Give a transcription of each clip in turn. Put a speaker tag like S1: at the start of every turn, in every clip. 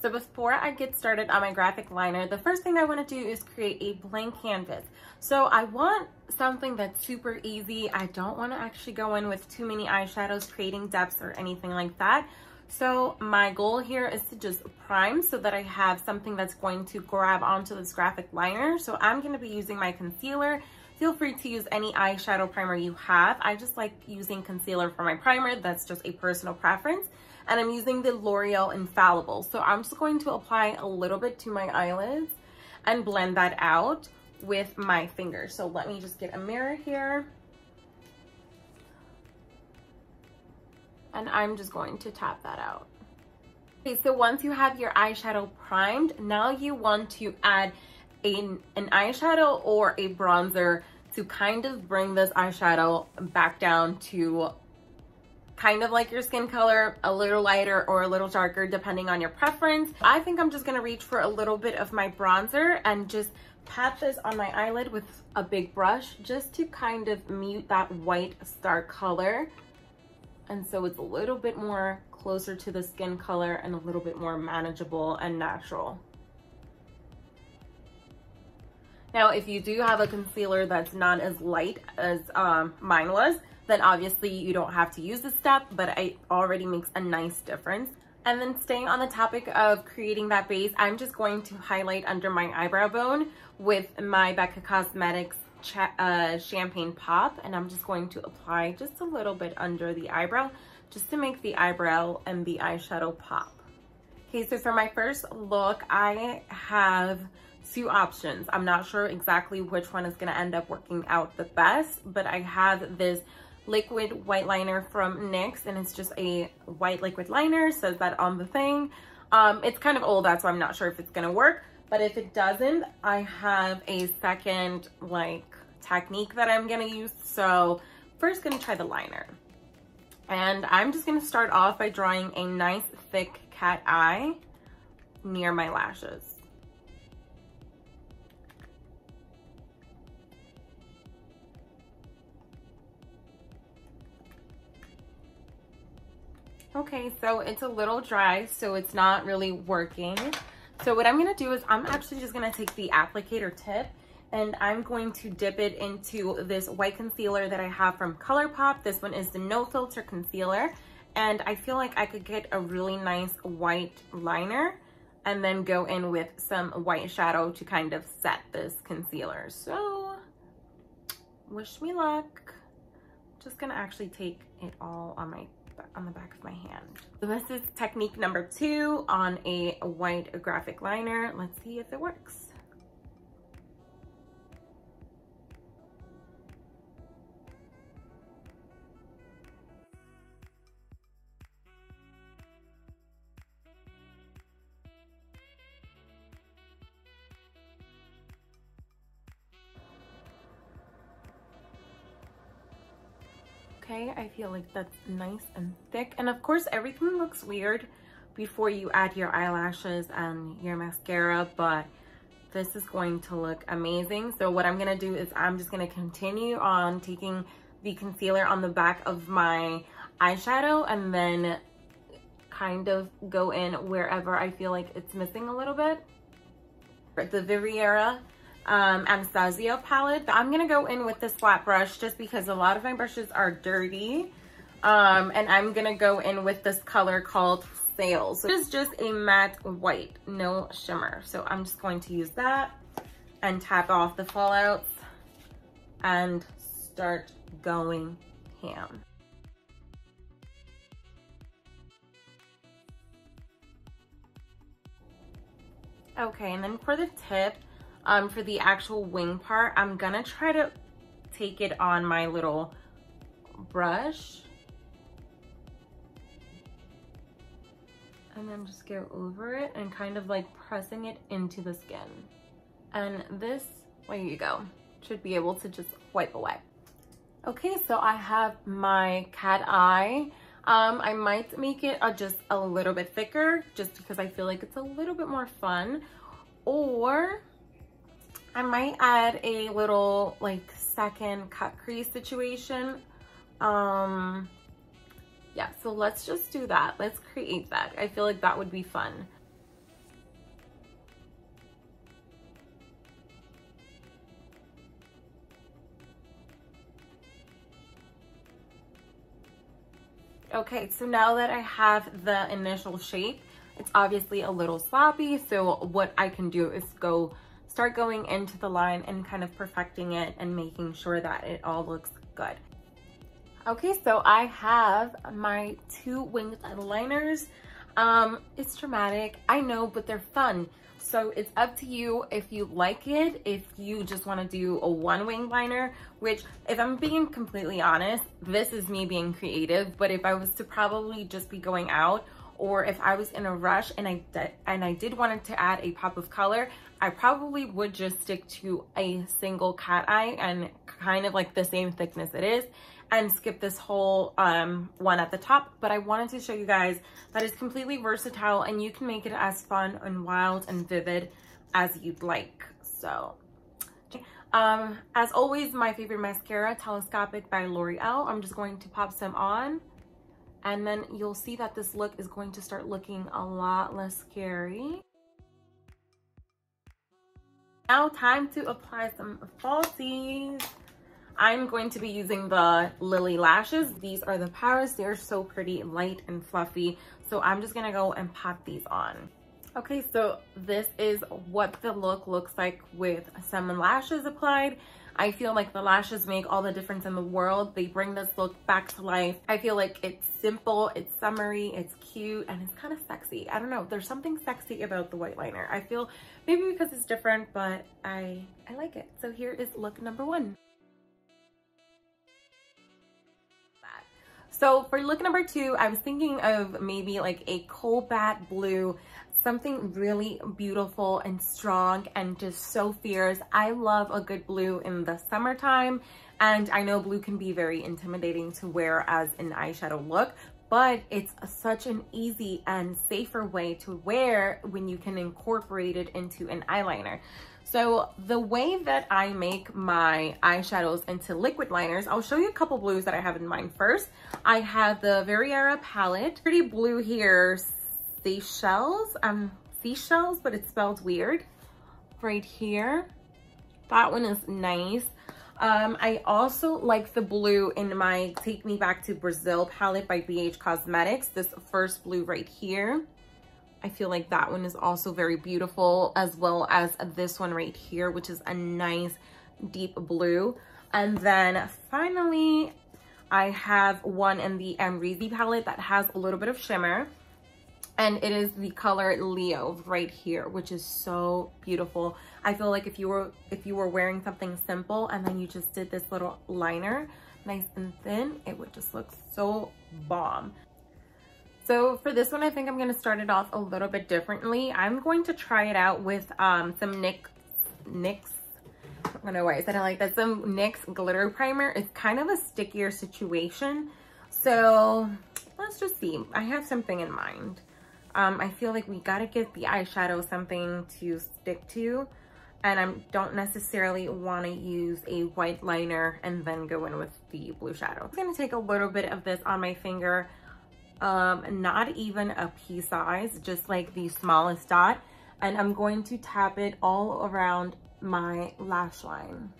S1: So before I get started on my graphic liner, the first thing I want to do is create a blank canvas. So I want something that's super easy. I don't want to actually go in with too many eyeshadows, creating depths or anything like that. So my goal here is to just prime so that I have something that's going to grab onto this graphic liner. So I'm going to be using my concealer. Feel free to use any eyeshadow primer you have. I just like using concealer for my primer. That's just a personal preference. And I'm using the L'Oreal Infallible. So I'm just going to apply a little bit to my eyelids and blend that out with my fingers. So let me just get a mirror here. And I'm just going to tap that out. Okay, so once you have your eyeshadow primed, now you want to add an eyeshadow or a bronzer to kind of bring this eyeshadow back down to kind of like your skin color, a little lighter or a little darker depending on your preference. I think I'm just gonna reach for a little bit of my bronzer and just pat this on my eyelid with a big brush just to kind of mute that white star color. And so it's a little bit more closer to the skin color and a little bit more manageable and natural. Now, if you do have a concealer that's not as light as mine was, then obviously you don't have to use this step, but it already makes a nice difference. And then staying on the topic of creating that base, I'm just going to highlight under my eyebrow bone with my Becca Cosmetics Champagne Pop, and I'm just going to apply just a little bit under the eyebrow just to make the eyebrow and the eyeshadow pop. Okay, so for my first look, I have two options. I'm not sure exactly which one is going to end up working out the best, but I have this liquid white liner from NYX, and it's just a white liquid liner, says that on the thing. It's kind of old, that's why I'm not sure if it's going to work, but if it doesn't, I have a second technique that I'm going to use. So first going to try the liner, and I'm just going to start off by drawing a nice thick cat eye near my lashes. Okay, so it's a little dry, so it's not really working. So what I'm gonna do is I'm actually just gonna take the applicator tip and I'm going to dip it into this white concealer that I have from ColourPop. This one is the No Filter Concealer. And I feel like I could get a really nice white liner and then go in with some white shadow to kind of set this concealer. So wish me luck. Just gonna actually take it all on the back of my hand. So this is technique number 2 on a white graphic liner. Let's see if it works. Okay, I feel like that's nice and thick. And of course, everything looks weird before you add your eyelashes and your mascara, but this is going to look amazing. So what I'm gonna do is I'm just gonna continue on taking the concealer on the back of my eyeshadow and then kind of go in wherever I feel like it's missing a little bit. The Viviera Anastasia palette. I'm gonna go in with this flat brush just because a lot of my brushes are dirty, and I'm gonna go in with this color called Sails. So this is just a matte white, no shimmer. So I'm just going to use that and tap off the fallouts and start going ham. Okay, and then for the tip, for the actual wing part, I'm gonna try to take it on my little brush and then just go over it and kind of like pressing it into the skin. And this, there you go, should be able to just wipe away. Okay, so I have my cat eye. I might make it just a little bit thicker just because I feel like it's a little bit more fun, or I might add a little like second cut crease situation. Yeah, so let's just do that. Let's create that. I feel like that would be fun. Okay, so now that I have the initial shape, it's obviously a little sloppy. So what I can do is start going into the line and kind of perfecting it and making sure that it all looks good. Okay, so I have my 2 winged liners. It's dramatic, I know, but they're fun. So it's up to you if you like it, if you just want to do a 1 wing liner, which, if I'm being completely honest, this is me being creative. But if I was to probably just be going out, or if I was in a rush and I did want to add a pop of color, I probably would just stick to a single cat eye and kind of like the same thickness it is, and skip this whole one at the top. But I wanted to show you guys that it's completely versatile and you can make it as fun and wild and vivid as you'd like. So as always, my favorite mascara, Telescopic by L'Oreal. I'm just going to pop some on, and then you'll see that this look is going to start looking a lot less scary. Now time to apply some falsies. I'm going to be using the Lily lashes. These are the Paris. They're so pretty, light and fluffy. So I'm just gonna go and pop these on. Okay, so this is what the look looks like with some lashes applied. I feel like the lashes make all the difference in the world. They bring this look back to life. I feel like it's simple, it's summery, it's cute, and it's kind of sexy. I don't know, there's something sexy about the white liner. I feel maybe because it's different, but I like it. So here is look number 1. So for look number 2, I was thinking of maybe like a cobalt blue, something really beautiful and strong and just so fierce. I love a good blue in the summertime, and I know blue can be very intimidating to wear as an eyeshadow look, but it's such an easy and safer way to wear when you can incorporate it into an eyeliner. So the way that I make my eyeshadows into liquid liners, I'll show you a couple blues that I have in mind. First, I have the Veriera palette. Pretty blue here, seashells, but it's spelled weird. Right here, that one is nice. I also like the blue in my Take Me Back to Brazil palette by BH Cosmetics. This first blue right here. I feel like that one is also very beautiful, as well as this one right here, which is a nice deep blue. And then finally, I have one in the Amrezy palette that has a little bit of shimmer, and it is the color Leo right here, which is so beautiful. I feel like if you were wearing something simple and then you just did this little liner, nice and thin, it would just look so bomb. So for this one, I think I'm going to start it off a little bit differently. I'm going to try it out with some NYX, I don't know why I said it like that, some NYX glitter primer. It's kind of a stickier situation. So let's just see. I have something in mind. I feel like we got to give the eyeshadow something to stick to. And I don't necessarily want to use a white liner and then go in with the blue shadow. I'm going to take a little bit of this on my finger. Not even a pea size, just like the smallest dot, and I'm going to tap it all around my lash line.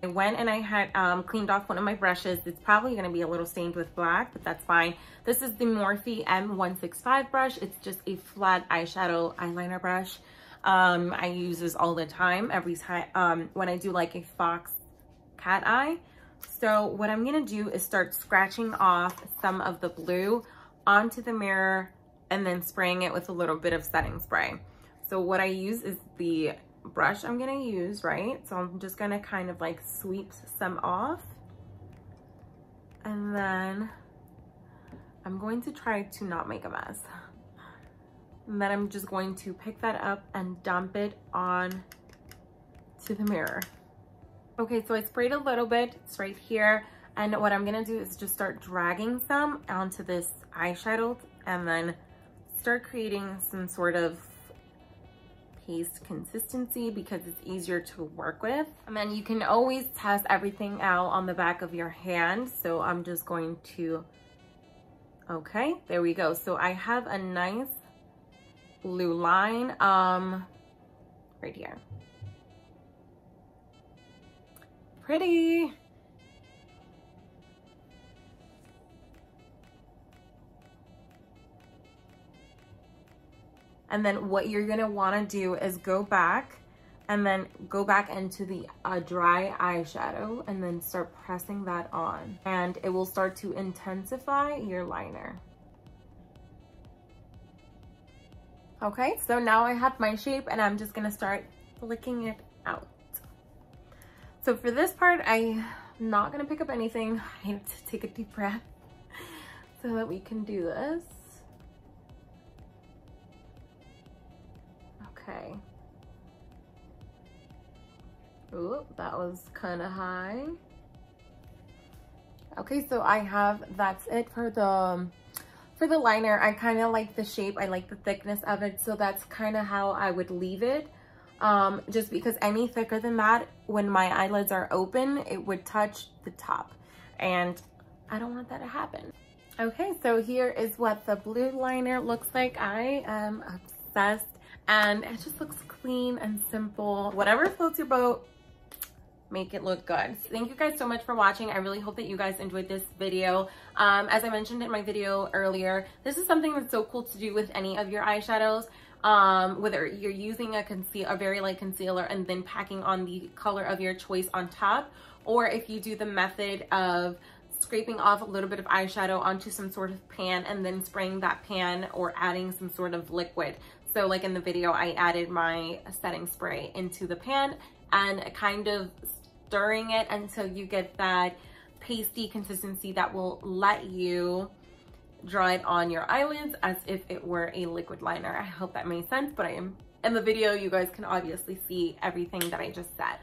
S1: I went and I had cleaned off one of my brushes. It's probably going to be a little stained with black, but that's fine. This is the Morphe M165 brush. It's just a flat eyeshadow eyeliner brush. I use this all the time, every time when I do like a fox cat eye. So what I'm gonna do is start scratching off some of the blue onto the mirror and then spraying it with a little bit of setting spray. So what I use is the brush I'm gonna use, right? So I'm just gonna kind of like sweep some off. And then I'm going to try to not make a mess. And then I'm just going to pick that up and dump it on to the mirror. Okay, so I sprayed a little bit, it's right here. And what I'm gonna do is just start dragging some onto this eyeshadow and then start creating some sort of paste consistency because it's easier to work with. And then you can always test everything out on the back of your hand. So I'm just going to, okay, there we go. So I have a nice blue line right here. Pretty. And then what you're gonna wanna do is go back and then go back into the dry eyeshadow and then start pressing that on. And it will start to intensify your liner. Okay, so now I have my shape and I'm just gonna start flicking it out. So for this part, I'm not gonna pick up anything. I need to take a deep breath so that we can do this. Okay. Ooh, that was kind of high. Okay, so that's it for the liner. I kind of like the shape. I like the thickness of it. So that's kind of how I would leave it. Just because any thicker than that, when my eyelids are open, it would touch the top. And I don't want that to happen. Okay, so here is what the blue liner looks like. I am obsessed. And it just looks clean and simple. Whatever floats your boat, make it look good. Thank you guys so much for watching. I really hope that you guys enjoyed this video. As I mentioned in my video earlier, this is something that's so cool to do with any of your eyeshadows. Whether you're using a very light concealer and then packing on the color of your choice on top, or if you do the method of scraping off a little bit of eyeshadow onto some sort of pan and then spraying that pan or adding some sort of liquid. So like in the video, I added my setting spray into the pan and kind of stirring it until you get that pasty consistency that will let you draw it on your eyelids as if it were a liquid liner. I hope that made sense, but in the video, you guys can obviously see everything that I just said.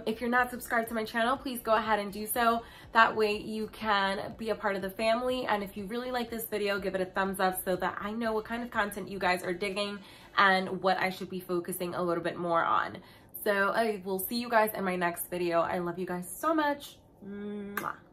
S1: If you're not subscribed to my channel, please go ahead and do so. That way you can be a part of the family. And if you really like this video, give it a thumbs up so that I know what kind of content you guys are digging and what I should be focusing a little bit more on. So I will see you guys in my next video. I love you guys so much. Mwah.